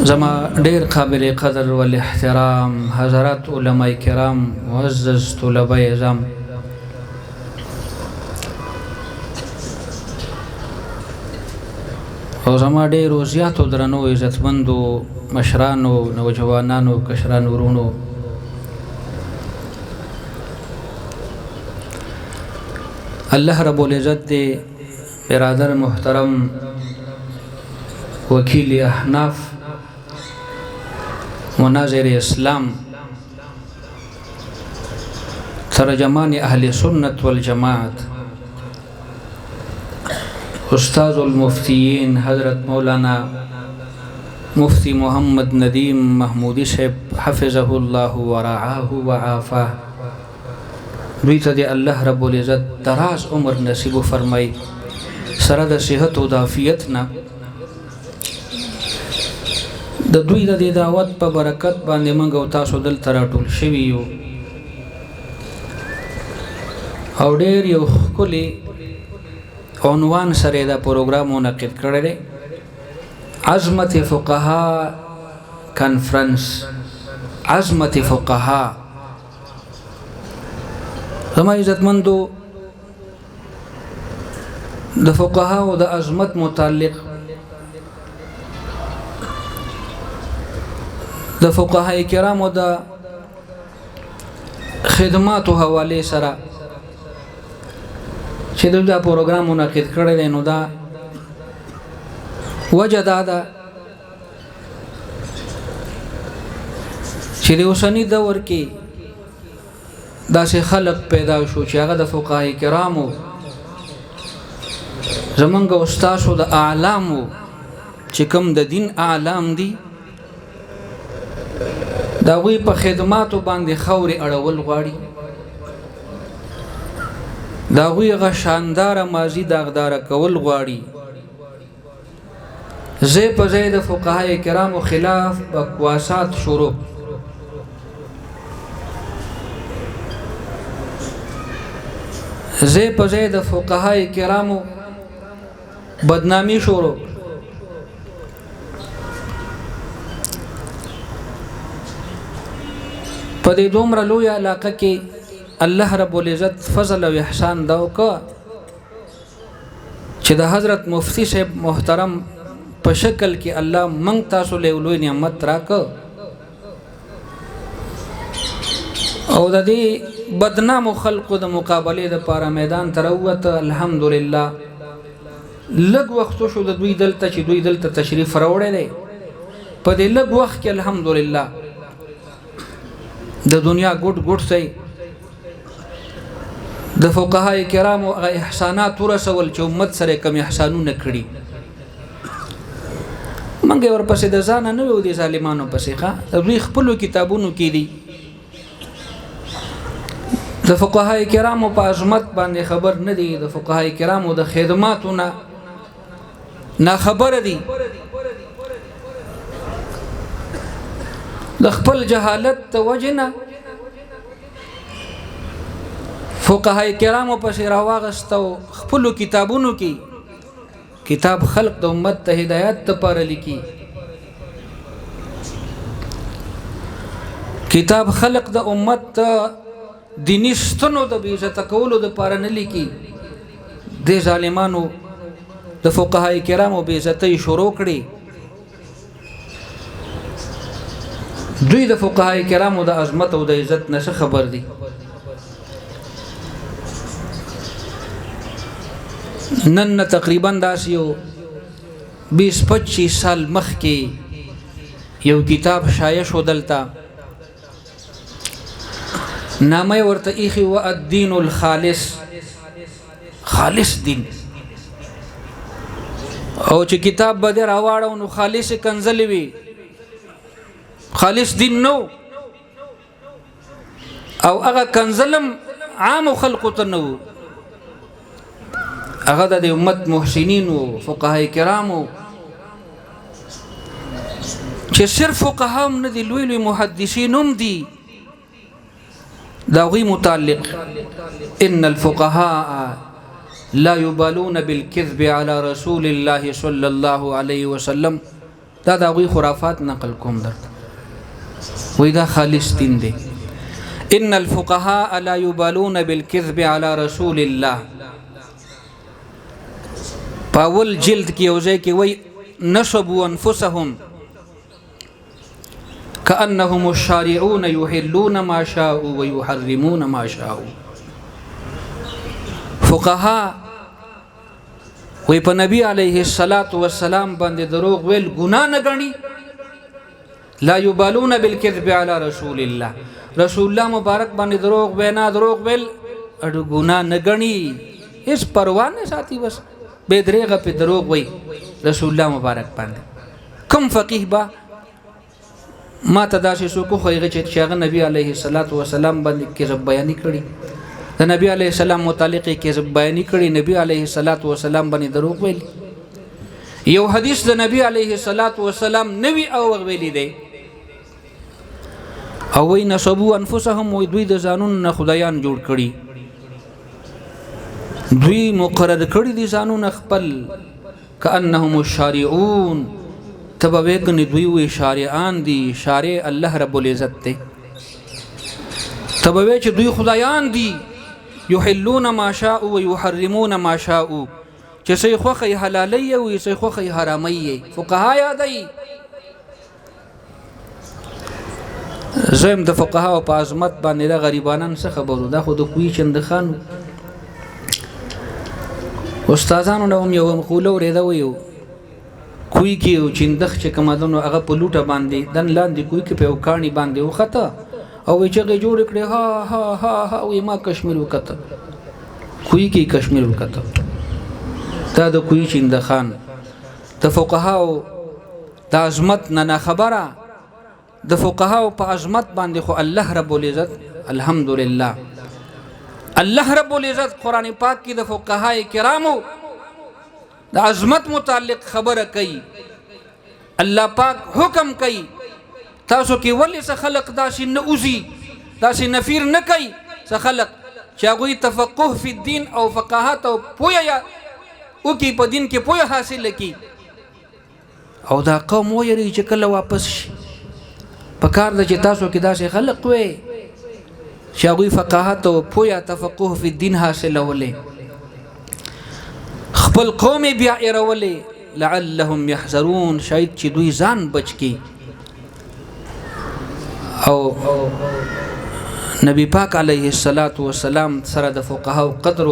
زما ډیر قابل قدر و احترام حضرات علماء کرام معزز طلباء اعظم او زما ډیرو زیاتو درنو عزتمندو مشرانو نوجوانانو کشرانو ورونو الله رب العزت دے برادر محترم وکیل احناف مناظر اسلام ترجمان اهل سنت والجماعت استاذ المفتیین حضرت مولانا مفتی محمد ندیم محمودی صاحب حفظه الله ورعاه وعافاه دوی ته الله رب العزت دراز عمر نصیب فرمای سره د صحت او د عافیت نه د دوی د دعوت په برکت باندې موږ او تاسو دلته راټول شوي یو او ډېر یو ښکلی عنوان سره دا پروګرام منعقد کړی دی عظمت فقها کانفرنس عظمت فقها زما عزتمندو د فقها او د عظمت متعلق د فقهای کرام او د خدماتو حواله سره چې دا پروګرام منعقد کړی دی نو دا وجه دا ده چې د اوسني دور کې داسې خلق پیدا شو چې هغه د فقهای کرامو زمونږ استادو د اعلامو چې کوم د دین اعلام دي دا وی په خدماتو باندې خوري اړول غواړي دا وی غ شاندار ماضی داغدار کول غواړي زه په زید فقهای کرامو خلاف بکواسات شروع زه په زید فقهای کرامو بدنامی شروع په دې دومره لوی علاقه کې الله رب العزت فضل او احسان دا وکړه چې د حضرت مفتی صاحب محترم په شکل کې الله مونږ تاسو له لوی نعمت راکړه او د دې بدنام خلقو د مقابله د پاره میدان تروت الحمدلله لږ وخت شو د دوی دلته چې دوی دلته تشریف راوړل په دې لږ وخت کې الحمدلله د دنیا ګډ ګډ سي د فقهای کرامو احسانات ورسول چې امت سره کم احسانونه کړی منګه ورپسې د ځان نه وو دي ظالمانو پسې ښه د دوی خپل کتابونو کې دي د فقهای کرامو په عظمت باندې خبر نه دي د فقهای کرامو د خدماتو نه خبر دي د خپل جهالت توجنه فقهای کرامو پسې راواغستو خپل کتابونو کې کتاب خلق د امت ته هدایت لپاره لیکي کتاب خلق د امت ته دیني ستنو د بیزت کولو د پاره نه لیکي د ظالمانو د فقهای کرامو بیزتۍ شروع کړي دوی د فقهای کرامو د عظمت او د عزت نشه خبر دي نن تقریبا داسیو 20-25 سال مخکې یو کتاب شایع شو دلته نامه ورته ایخي و الدین الخالص خالص دین او چې کتاب به راواړو نو خالص کنزلی وي خالص دین نو او هغه کنزلم عام خلق ته نو هغه د امت محسنین او فقهای کرامو چې صرف فقها هم نه دي لوی لوی محدثین هم دي داغي متعلق ان الفقهاء لا يبالون بالكذب على رسول الله صلى الله عليه وسلم دا د هغوی خرافات نقل کوم درته وایي دا خالص دین دی. ان الفقهاء لا يبالون بالكذب على رسول الله. پاول جلد کی یو ځای کې وایي نصبوا انفسهم كأنهم الشارعون يحلون ما شاءوا ويحرمون ما شاءوا. فقها وی په نبی علیه الصلاۃ والسلام باندې دروغ ویل ګناه نه غني. لا يبالون بالكذب على رسول الله. رسول الله مبارک باندې دروغ وینا دروغ ویل اډو ګناه نه غني، هیڅ پروا نه ساتي، بس بے دریغه په دروغ وی رسول الله مبارک باندې. کم فقيه با ما تداسې سو کو خوغه چې شاغه نبی علیه الصلاۃ والسلام باندې کذب بیان کړي، د نبی علیه السلام متعلق کذب بیان کړي، نبی علیه الصلاۃ والسلام باندې دروغ ویل. یو حدیث د نبی علیه الصلاۃ والسلام نوی او ویلی دی او وی نسبو انفسهم، وی دوی د ځانون نه خدایان جوړ کړي، دوی مقرر کړي دي ځانون خپل. کأنهم الشارعون، تبا ویکنی دوی وی شارعان دي، شارع الله رب العزت ته. تبا وی چې دوی خدایان دي، یحلون ما شاء و یحرمون ما شاء، چې سې خوخه حلالي او سې خوخه حرامي. فقها یادای زم د فقها او په عظمت باندې د غریبانان څخه خبرو، دا خو د کوی چند خان استادانو نوم یو مقوله ورېدا ویو کوی کې او چندخ چې کمادونو هغه په لوټه باندې دن لاندې کوی کې په وکانی باندې وخته او چې جوړ کړي ها ها ها ها وي ما کشمیر وکته، کوی کې کشمیر وکته. دا د کوی چند خان د فقهاو د عظمت نه خبره. د فقهاو په عظمت باندې خو الله رب العزت الحمدلله الله رب العزت قرآن پاک کې د فقهای کرامو د عظمت متعلق خبره کوي. الله پاک حکم کوي تاسو کې ولې څه خلق داسې نه اوزي، داسې نفیر نه کوي څه خلق چې هغوی تفقه فی الدین او فقاهت او پوهه وکړي، په دین کې پوهه حاصل کړي، او دا قوم ویری چې کله واپس شي په کار د چې تاسو کې داسې خلق وي چې هغوی فقاهت او پوهه تفقه فی الدین حاصلولې، خپل قوم بیا ایرولې لعلهم یحذرون، شاید چې دوی ځان بچ کی. او نبی پاک علیه الصلاۃ والسلام سره د فقهاو قدر،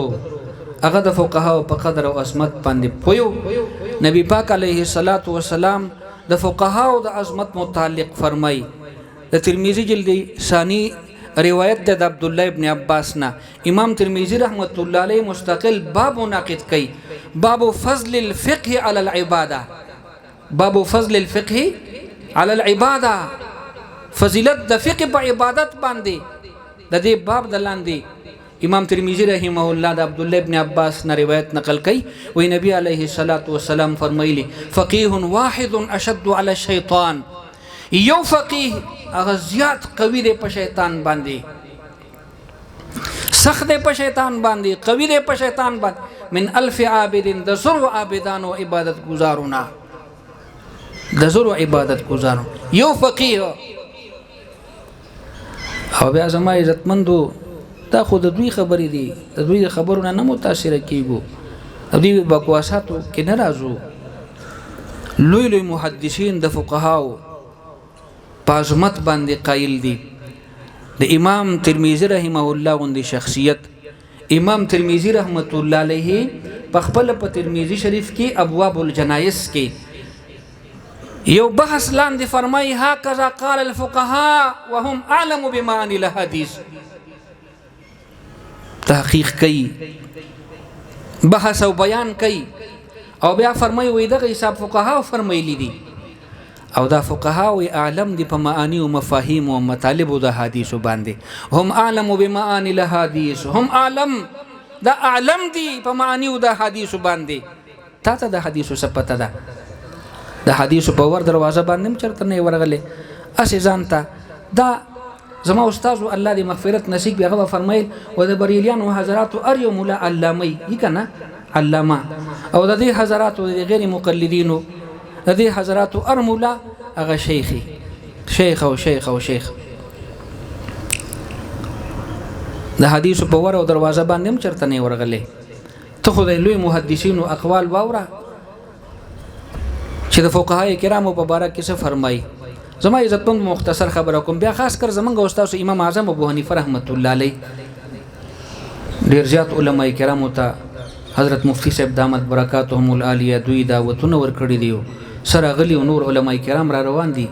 هغه د فقهاو په قدر او عظمت باندې پویو. نبی پاک علیه الصلاۃ والسلام د فقهاو د عظمت متعلق فرمای. د ترمذی جلد ثانی روایت د عبد الله ابن عباس نا امام ترمذی رحمت الله علیه مستقل باب منعقد کړي، باب فضل الفقه علی العباده، باب فضل الفقه علی العباده، فضیلت د فقه په عبادت باندې. د دې باب د لاندې امام ترمذی رحمه الله د عبد الله ابن عباس نه روایت نقل کړي، وی نبی علیه الصلاۃ والسلام فرمایلی فقيه واحد اشد علی الشیطان، یو فقيه هغه زیات قوی دی په شیطان باندې، سخت دی په شیطان باندې، قوی دی په شیطان باندې، من الف عابد، د زرو عابدانو عبادت گزارونه، د زرو عبادت گزارو یو فقيه. او بیا زما عزتمندو دا خود دوی خبرې دي، د دوی خبرونه نه متاثر کیږو، د دوی بکواساتو کې نه راځو. لوی لوی محدثین د فقهاو په عظمت باندې قایل دي. د امام ترمذی رحمه الله غوندې شخصیت، امام ترمذی رحمت الله علیه په خپل په ترمذی شریف کې ابواب الجنایز کې یو بحث لاندې فرمایي هکذا قال الفقهاء وهم اعلم بمعاني الحديث. تحقیق کوي، بحث او بیان کوي، او بیا فرمایي وې دغه حساب فقها فرمایلی دي، او دا فقها وی اعلم دي په معانی او مفاهیم او مطالب د حدیث باندې. هم اعلم بمعانی الحديث، هم اعلم دا اعلم دي په معانی او د حدیث باندې. تا ته د حدیث څه پته ده؟ د حدیث په ور دروازه باندې چرته نه ورغله اسی ځانته. دا زما استاد الله دې مغفرت نصیب هغه فرمایل و د بریلیان او حضرات ار یو مولا علامه یې کنه علامه، او د دې حضرات او د غیر مقلدینو د دې حضراتو ار مولا هغه شیخ او شیخ د حدیث په ور او دروازه باندې هم چرته نه ورغلې ته خو د لوی محدثینو اقوال واوره چې د فقهای کرامو په باره کې څه فرمایي. زما عزتمند مختصر خبره کوم، بیا خاص کر زمونږ استاد امام اعظم ابو حنیفه رحمت الله علیه ډیر زیات علما کرامو ته حضرت مفتی صاحب دامت برکاتهم العالیه دوی دعوتونه ورکړي دي، سره غلی او نور علما کرام را روان دي،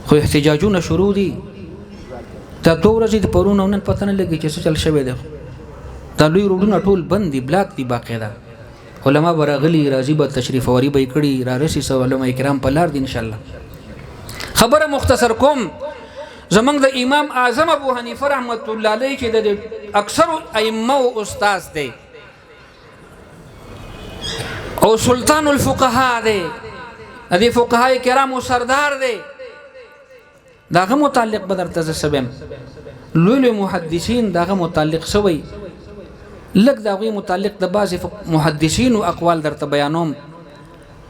خو احتجاجونه شروع دي. دا 2 ورځې د پرونه نن پته نه لګي چې څه چل شوی دی. دا لوی روډونه ټول بند دي، بلاک دي، باقاعده علما برغلی راضی به تشریف وری به کړي را رسي سو علما کرام په لار دي ان شاء الله. خبره مختصر کوم، زمنګ د امام اعظم ابو حنیفه رحمت الله علیه چې د اکثر ائمه او استاد دی او سلطان الفقهاء دی، د فقهای کرامو سردار دی، داغه متعلق بدرته سبم لوی محدثین داغه متعلق شوی لک داغه متعلق د بعض محدثین او اقوال درته بیانوم.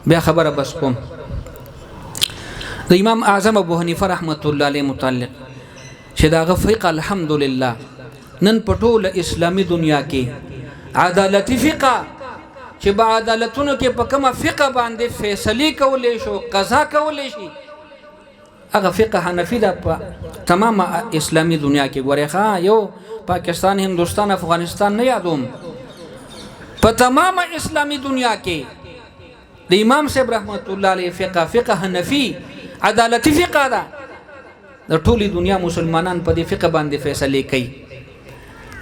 بیا خبره بس کوم د امام اعظم ابو حنیفه رحمت الله علیه متعلق چې داغه فقه الحمدلله نن پټول اسلامی دنیا کې عدالتي فقه چې با عدالتونو کې په کومه فقه باندې فیصله کولې شو قضا کولې شي هغه فقه حنفی دا په تمام اسلامی دنیا کې ګورې ښا یو پاکستان هندوستان افغانستان نه یادوم په تمام اسلامی دنیا کې د امام صاحب رحمت الله علیه فقه حنفی عدالتي فقه دا د ټولي دنیا مسلمانان په دې فقه باندې فیصله کوي.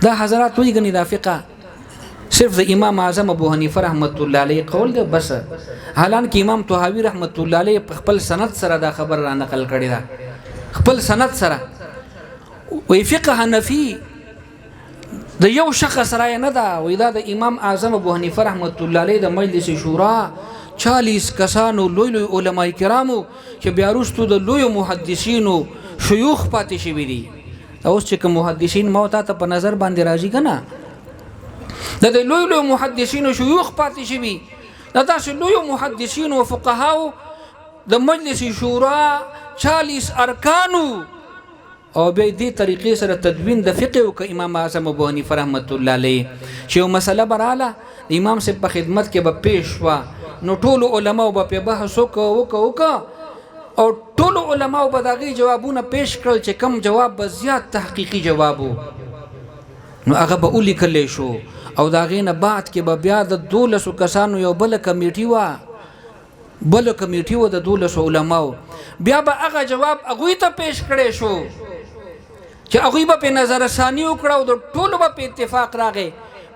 دا حضرات وی غني دا فقه صرف د امام اعظم ابو حنیفه رحمت الله علیه قول ده بس، حالانکه امام طحاوی رحمت الله علیه خپل سند سره دا خبر را نقل کړی دا خپل سند سره وی فقه حنفی د یو شخص رائے نه دا وی دا د امام اعظم ابو حنیفه رحمت الله علیه د مجلس شورا 40 کسانو لوی علماء کرامو چې بیا وروسته د لوی محدثینو شيوخ پاتې شوی دي. اوس چې کوم محدثین موت ته په نظر باندې راځي کنه د لوی محدثینو شيوخ پاتې شوی، دا تاسو لوی محدثین او فقهاو د مجلس شورا 40 ارکانو او به دې طریقې سره تدوین د فقه او امام اعظم ابو حنیفه رحمت الله علیه چې یو مسله براله امام صاحب په خدمت کې به پیش وا نو ټول علماء به بحث وکړو او ټول علماء به دغه جوابونه پیش کړل چې کم جواب به زیات تحقیقي جواب نو هغه به ولیکل شو او داغه نه بعد کې به بیا د 12 کسانو یو بل کمیټي و د 12 علماء بیا به هغه جواب هغه ته پیش کړي شو چې هغه په نظر ثانی وکړو د ټولو په اتفاق راغی.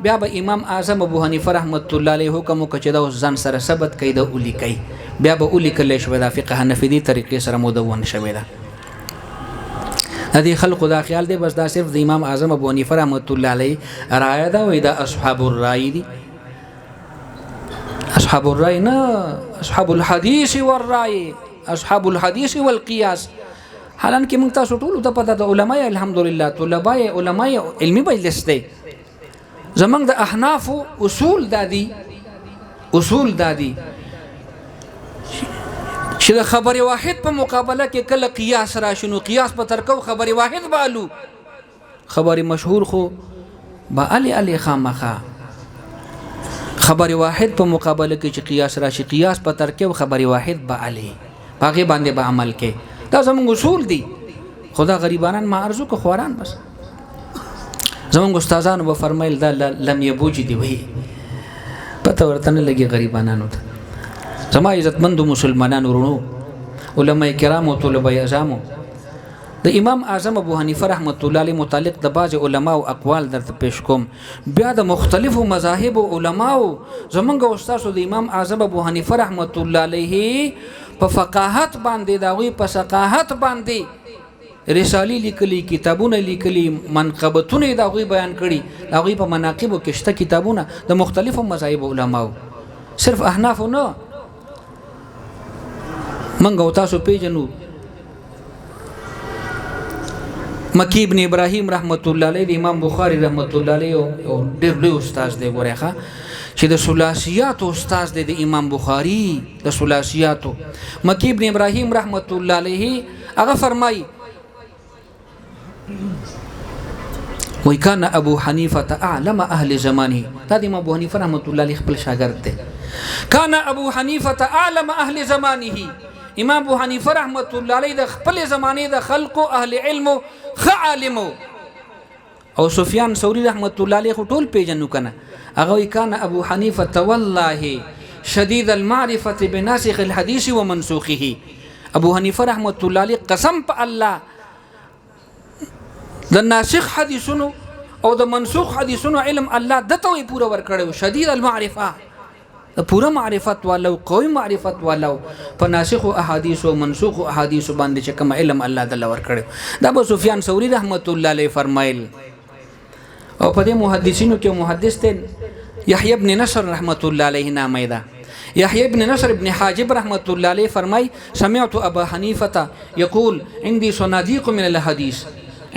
بیا به امام اعظم ابو حنیفه رحمت الله علیه حکم وکړي دا ځان سره ثبت کړي د اولی کوي بیا به اولی کله شو د فقه حنفی دی طریقې سره مدون شوی دا. د دې خلکو دا خیال دی بس دا صرف د امام اعظم ابو حنیفه رحمت الله علیه رائے دا وې دا اصحاب الرای دي، اصحاب الرای نه اصحاب الحديث والرای، اصحاب الحديث والقياس. حالانکه موږ تاسو ټول ته پته د علماء الحمدلله طلباء علماء علمی مجلس دی زمنګ د احناف اصول دادي چې د خبر واحد په مقابله کې کله قیاس راشنو قیاس په ترکو خبر واحد بالو خبر مشهور خو با علی خامخه خبر واحد په مقابله کې چې قیاس راشي قیاس په ترکو خبر واحد با علی باقي باندې به عمل کې دا زموږ اصول دي. خدا غریبانان ما ارزو کو خوران بس زمونږ استادانو به فرمایل دا لم یبوج دی وی پته ورته نه لګي غریبانانو ته. زما عزتمند مسلمانانو ورونو علماء کرام او طلباء اعظم د امام اعظم ابو حنیفه رحمت الله علیه متعلق د بعض علما او اقوال درته پیش کوم. بیا د مختلفو مذاهب او علما زمونږ استاد د امام اعظم ابو حنیفه رحمت الله علیه په فقاهت باندې دا وی په ثقافت باندې رسالی لیکلی کتابونه لیکلی منقبتونه دا غوی بیان کړي دا غوی په مناقب کې شته کتابونه د مختلفو مذاهب علماو صرف احناف نه منګو تاسو پیژنو مکی ابن ابراهیم رحمت الله علیه امام بخاری رحمت الله علیه او ډېر لوی استاد دی ګورخه چې د ثلاثیات استاد دی د امام بخاری د ثلاثیات مکی ابن ابراهیم رحمت الله علیه هغه فرمای وی کان ابو حنیفه اعلم اهل زمانه دا د امام ابو حنیفه رحمت الله علیه خپل شاګرد دی کان ابو حنیفه اعلم اهل زمانه امام ابو حنیفه رحمت الله علیه د خپل زمانه د خلق اهل علم خ عالم او سفیان ثوری رحمت الله علیه ټول پیجنو کنه هغه کان ابو حنیفه والله شدید المعرفه بناسخ الحديث ومنسوخه ابو حنیفه رحمت الله علیه قسم په الله د ناسخ حدیثونو او د منسوخ حدیثونو علم الله دته پورا ور کړو شدید المعرفه پورا معرفت والو قوي معرفت والو په ناسخ احادیث او منسوخ احادیث باندې چې کوم علم الله د لور کړو دا ابو سفیان ثوری رحمت الله علیه فرمایل او په دې محدثینو کې محدث ته یحیی ابن نصر رحمت الله علیه نامه ده یحیی ابن نصر ابن حاجب رحمت الله علیه فرمای سمعت ابا حنیفه یقول عندي صناديق من الحديث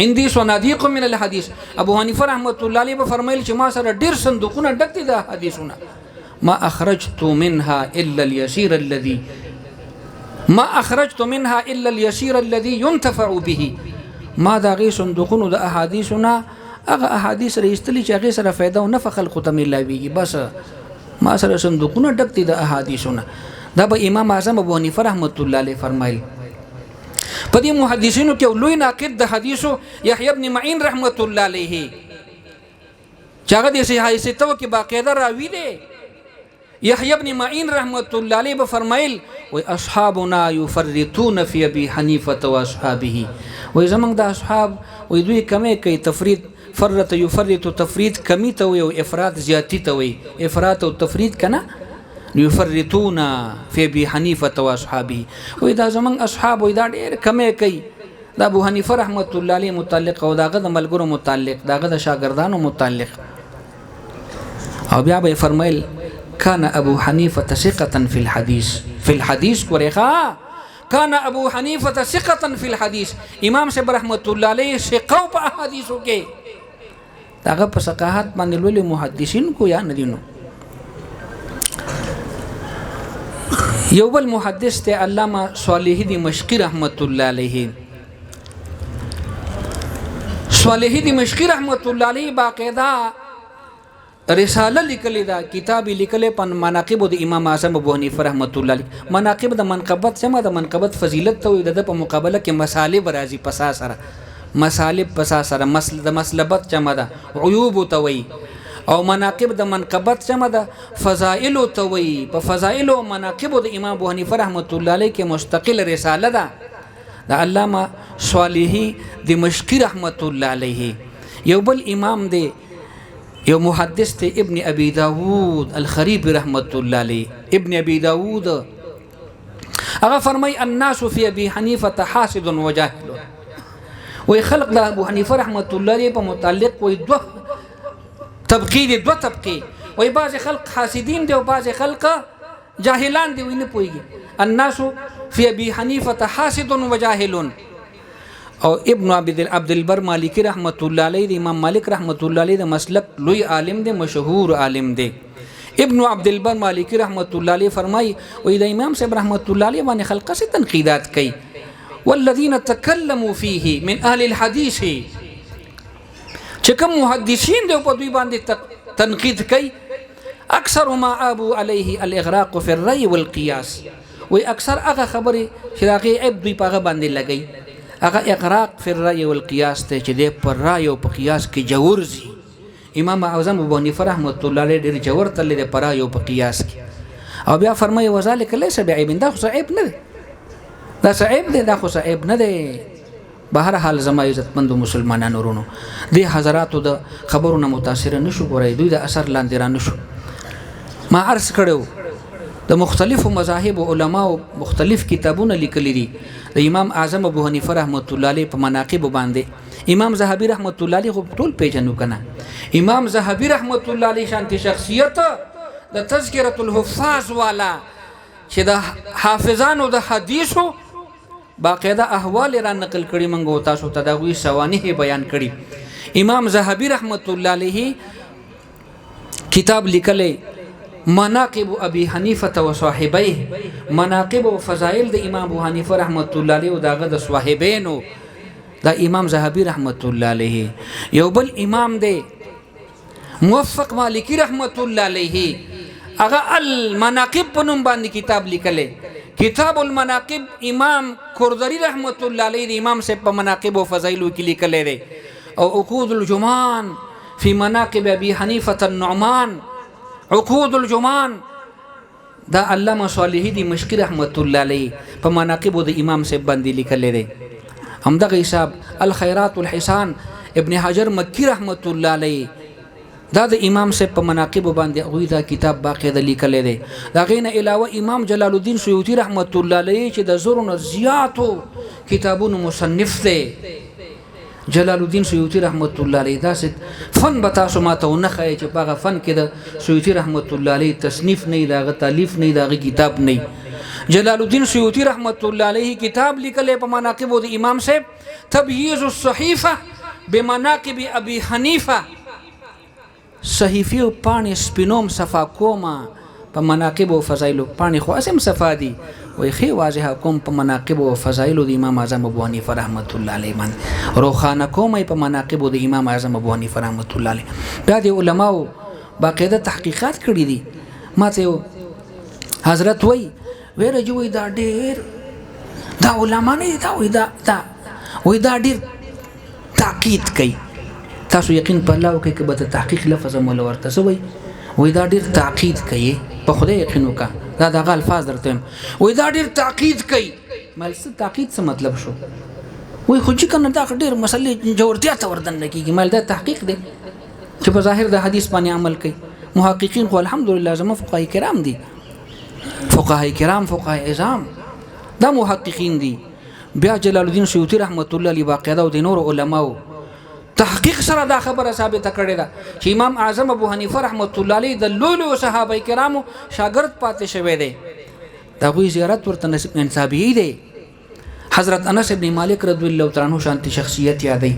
عندي صناديق من الحديث ابو حنیفه رحمت الله علیه فرمایل چې ما سره ډیر صندوقونه ډک دي د حدیثونه ما اخرجت منها الا اليسير الذي ينتفع به ما دا غي صندوقونو د احادیثونه هغه احادیث رئیستلی چې هغه سره فائدہ او نفع خلق ته ملایوي بس ما سره صندوقونه ډک دي د احادیثونه دا به امام اعظم ابو حنیفه رحمت الله علیه فرمایل په دې محدثینو کې لوی ناقد د حدیثو یحیی ابن معین رحمت الله علیه چې هغه د صحیح ستو کې باقاعده راوی دی یحیی ابن معین رحمت الله علیه به فرمایل و اصحابنا یفرطون فی ابي حنیفه واصحابه و زمنګ د اصحاب و دوی کمه کوي تفرید فرط یفرط تفرید کمی ته وي او افراط زیاتی ته وي افراط او تفرید کنه یفرطون فی ابي حنیفه واصحابه و دا زمنګ اصحاب و دا ډیر کمه کوي د ابو حنیفه رحمت الله علیه متعلق او داغه د ملګرو متعلق داغه د شاګردانو متعلق او بیا به فرمایل كان ابو حنيفه ثقه في الحديث ورخا كان ابو حنيفه ثقه في الحديث امام صاحب رحمت الله علیه ثقه په احادیثو کې داغه په ثقاحت باندې لولي محدثین کو یا ندینو یو بل محدث ته علامه صالح دمشقی رحمت الله علیه صالح دمشقی رحمت الله علیه باقاعده رساله لیکلی دا کتاب لیکلی په مناقب د امام اعظم ابو حنیفه رحمت الله علیه مناقب د منقبت سم د منقبت فضیلت ته د په مقابله کې مصالح برازي پسا سره مصالح پسا سره د مسلبت جمع ده عیوب توي او مناقب د منقبت جمع ده فضائل توي په فضائل او مناقب د امام ابو حنیفه رحمت الله علیه کې مستقل رساله ده د علامه صالح دمشقی رحمت الله علیه یو بل امام دی یو محدث ته ابن ابي داود الخريبي رحمت الله عليه ابن ابي داود هغه فرمای الناس في ابي حنيفه حاسد وجاهل وي خلق د ابو حنیفه رحمت الله علیه په متعلق وي دو طبقه وي بعض خلق حاسدين دي او بعض خلق جاهلان دي وینه پويږي الناس في ابي حنيفه حاسد وجاهل او ابن عبد البر مالکی رحمت الله علیه د امام مالک رحمت الله علیه د مسلک لوی عالم دی مشهور عالم دی ابن عبد البر مالکی رحمت الله علیه فرمای او د امام صاحب رحمت الله علیه باندې خلق سے تنقیدات کوي والذین تکلموا فيه من اهل الحديث چې کوم محدثین دی په دوی باندې تنقید کوي اکثر ما ابو علیه الاغراق في الري والقياس وی اکثر هغه خبره چې هغه عیب دوی په باندې لګي هغه اغراق فی الرأی والقیاس ته چې د پر رأی او په قیاس کې جوړ امام اعظم ابو حنیفه رحمت الله علیه ډیر جوړ تل د پر رأی او په قیاس کې او بیا فرمایي وذالک ليس بعیب دا خو عیب نه دا عیب دی دا خو عیب نه دی بهر حال زما عزتمند مسلمانانو ورونو د حضراتو د خبرونو متاثر نشو ګورای دوی د اثر لاندې را نشو ما عرض کړو د مختلفو مذاهب او علما مختلف کتابونه لیکلي دي د امام اعظم ابو حنیفه رحمت الله علیه په مناقب باندې امام زاهبی رحمت الله علیه ټول پیژنو کنه امام زاهبی رحمت الله علیه شانتی شخصیت د تذکرۃ الحفاظ والا چې د حافظانو د حدیثو باقاعده احوال را نقل کړي منغو تاسو ته دا وی سوانح بیان کړي امام زاهبی رحمت الله علیه کتاب لیکلی مناقب ابي حنیفه وصاحبيه، مناقب او فضائل د امام ابو حنیفه رحمت الله علیه او داغه د صاحبینو دا امام زهبي رحمت الله علیه. یو بل امام دی موفق مالکی رحمت الله علیه، هغه المناقب په نوم باندې کتاب لیکلی، کتاب المناقب امام کردری رحمت الله علیه د امام صاحب په مناقب او فضایلو کې لیکلی دی. او عقود الجمان فی مناقب ابي حنیفه النعمان، عقود الجمان دا علامه صالحی دمشقی رحمت الله علیه په مناقب د امام صاحب باندې لیکلی دی. همدغه حساب الخيرات الحسان ابن حجر مکی رحمت الله علیه دا د امام صاحب په مناقب باندې هغه دا کتاب باقاعده لیکلی دی. دا غینه علاوه امام جلال الدین سیوطی رحمت الله علیه چې د زرو زیاتو کتابونو مصنف دی. جلال الدین سیوطی رحمت الله علیه دا فن به تاسو ماته ونه ښایي چې په هغه فن کې د سیوطی رحمت الله علیه تصنیف نه، دغه تالیف نه، دغه کتاب نه. جلال الدین سیوطی رحمت الله علیه کتاب لیکلی په مناقب د امام صاحب، تبییض الصحیفه بمناقب ابي حنیفه، صحیفه او پاڼې سپینوم صفا کومه په مناقب او فضایلو، پاڼې خو اسم صفا دي وای خې واضحه کوم په مناقب او فضایلو د امام اعظم ابو حنیفه رحمت الله علیه باندې، روخانه کوم په مناقب د امام اعظم ابو حنیفه رحمت الله علیه. دا د علماو باقاعده تحقیقات کړي دي. ماته حضرت وای ویره جوړ دا ډېر دا علما نه دا وای دا ډېر تاکید کوي. تاسو یقین په الله وکړئ که به د تحقیق لفظ مول ورته سوی وای دا ډېر تاکید کوي، په خدای یقین وکړه دا دغه الفاظ درته وایم. وای دا ډېر تاکید کوي، مال څه تاکید څه مطلب شو؟ وای خو چې کنه دا ډېر مسلې جوړتیا ته وردن نه کیږي، مال دا تحقیق دی چې په ظاهر د حدیث باندې عمل کوي. محققین خو الحمدلله زموږ فقهای کرام دي، فقهای کرام فقهای اعظام دا محققین دي. بیا جلال الدین سیوطی رحمت الله علیه باقاعده او د نور علماو تحقیق سره دا خبره ثابته کړې ده چې امام اعظم ابو حنیفه رحمت الله علیه د لولو صحابه کرامو شاګرد پاتې شوی دی. دا غوی زیارت ورته نصیب انصابی دی. حضرت انس ابن مالک رضی الله تعالی عنہ شانتی شخصیت یادی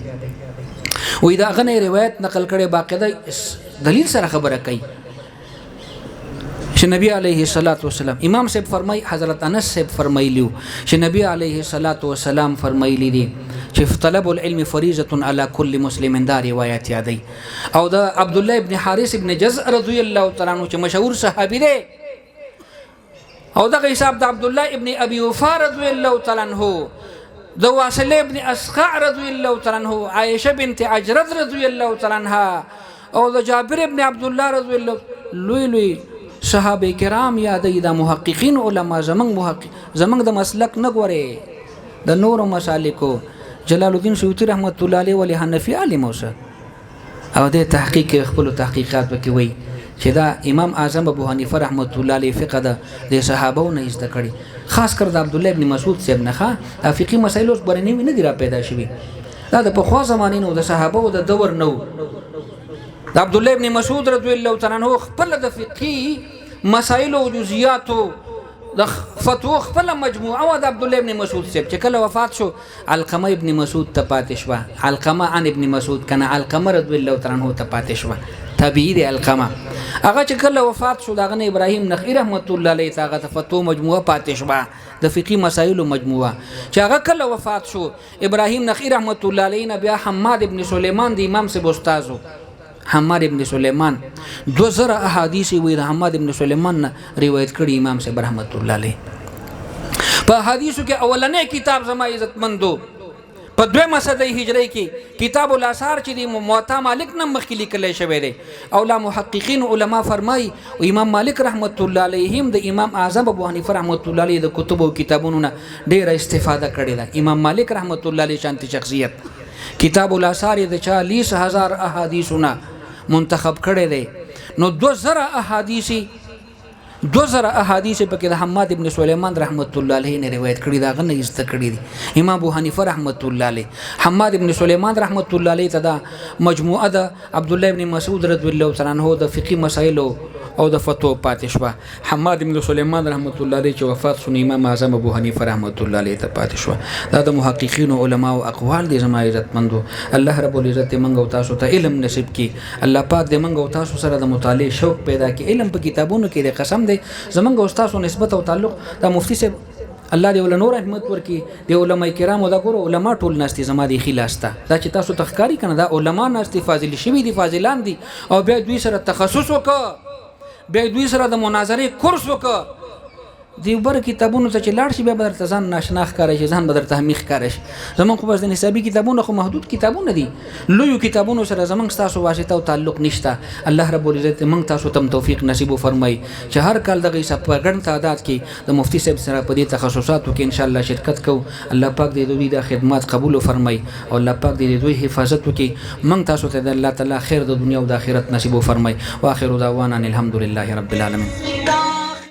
وې دا غنه روایت نقل کړي باقاعده دلیل سره خبره کوي چې نبی علیه الصلاۃ والسلام امام صاحب فرمای، حضرت انس صاحب فرمایلیو چې نبی علیه الصلاۃ والسلام فرمایلی دي چې طلب العلم فریضه علی کل مسلم. دا روایت یادی. او دا عبد الله ابن حارث ابن جزء رضی الله تعالی عنہ چې مشهور صحابي دی، او دا حساب د عبد الله ابن ابي وفا رضی الله تعالی عنہ، د واصله ابن اسقع رضی الله تعالی عنہ، عائشه بنت عجرد رضی الله تعالی عنها، او د جابر ابن عبد الله رضی الله، لوی صحابه کرام یادی. دا محققین علما زمنګ د مسلک نه ګوري، د نور مسالکو. جلال الدین سیوطی رحمت الله علیه ولی حنفی عالم اوسه او د تحقیق خپل تحقیقات وکوي چې دا امام اعظم ابو حنیفه رحمت الله علیه فقه د صحابو نه زده کړي، خاص کر د عبد الله ابن مسعود صاحب نه ښه فقهي مسایل اوس برنی نه دی را پیدا شوی. دا د پخوا زمانې نو د صحابو د دور نو. د عبد الله ابن مسعود رضی الله تعالی عنہ خپل د فقهي مسائل او جزئیات د فتوا خپل مجموعه او د عبد الله ابن مسعود صاحب چې کله وفات شو علقمه ابن مسعود ته پاتې شو. علقمه عن ابن مسعود کنه علقمه رضی الله تعالی عنہ ته پاتې شو، تابعی دی علقمه. هغه چې کله وفات شو دغه ابراهیم نخعی رحمت الله علیه هغه ته فتوا مجموعه پاتې شو د فقهي مسائل مجموعه. چې هغه کله وفات شو ابراهیم نخعی رحمت الله علیه بیا حماد ابن سلیمان د امام سے استادو حماد ابن سلیمان 2000 احادیث وی د حماد ابن سلیمان روایت کړي امام صاحب رحمت الله علیه. په حدیثو کې اولنې کتاب زما عزت مندو په دویمه صدۍ هجری کې کتاب الاثار چې د موطا مالک نم مخکې لیکل شوی دی. او لا محققین علما فرمای او امام مالک رحمت الله علیه هم د امام اعظم ابو حنیفه رحمت الله علیه د کتب او کتابونو نه ډیره استفاده کړې ده. امام مالک رحمت الله علیه شانتی شخصیت کتاب الاثار د 40000 احادیثونه منتخب کړي دي. نو 2000 احادیث 2000 احادیث پکې د حماد ابن سلیمان رحمت الله علیه نه روایت کړي دا غنه است کړي دي امام ابو حنیفه رحمت الله علیه حماد ابن سلیمان رحمت الله علیه ته مجموعه د عبد الله ابن مسعود رضی الله تعالی عنہ د فقهي مسائل او د فتوا پاتې شو. حماد ابن سلیمان رحمت الله علیه چې وفات شو امام اعظم ابو حنیفه رحمت الله علیه ته پاتې شو. دا د محققین او علما او اقوال دي زما عزتمندو. الله رب العزت منګ او تاسو ته علم نصیب کړي. الله پاک دې منګ او تاسو سره د مطالعه شوق پیدا کړي. علم په کتابونو کې د قسم دی زمونږ او تاسو نسبت او تعلق د مفتی صاحب الله دې ول نور رحمت ورکي د علماء کرامو دا ګورو علما ټول ناستي زما دي خلاصته دا چې تاسو تخکاری کنه دا علما ناستي فاضل شوی دي فاضلان دي او بیا دوی سره تخصص وکړه بیا دوی سره د مناظره کورس وکړه دی بر کتابونو ته چې لاړ شي بیا بدر ځان ناشنا ښکاري شي ځان بدر تحمیق ښکاري شي. زمونږ خو بس د نصابي کتابونو خو محدود کتابونه دي لوی کتابونو سره زمونږ تاسو واسطه او تعلق نشته. الله رب العزت موږ تاسو ته توفیق نصیب فرمایي چې هر کال دغه سپګن تعداد کې د مفتی صاحب سره په دې تخصصاتو کې ان شاء الله شرکت کوو. الله پاک دې دوی د خدمات قبول فرمایي او الله پاک دې دوی حفاظت وکړي. موږ تاسو ته د الله تعالی خیر د دنیا او د آخرت نصیب فرمایي. واخر دعوانا الحمدلله رب العالمین.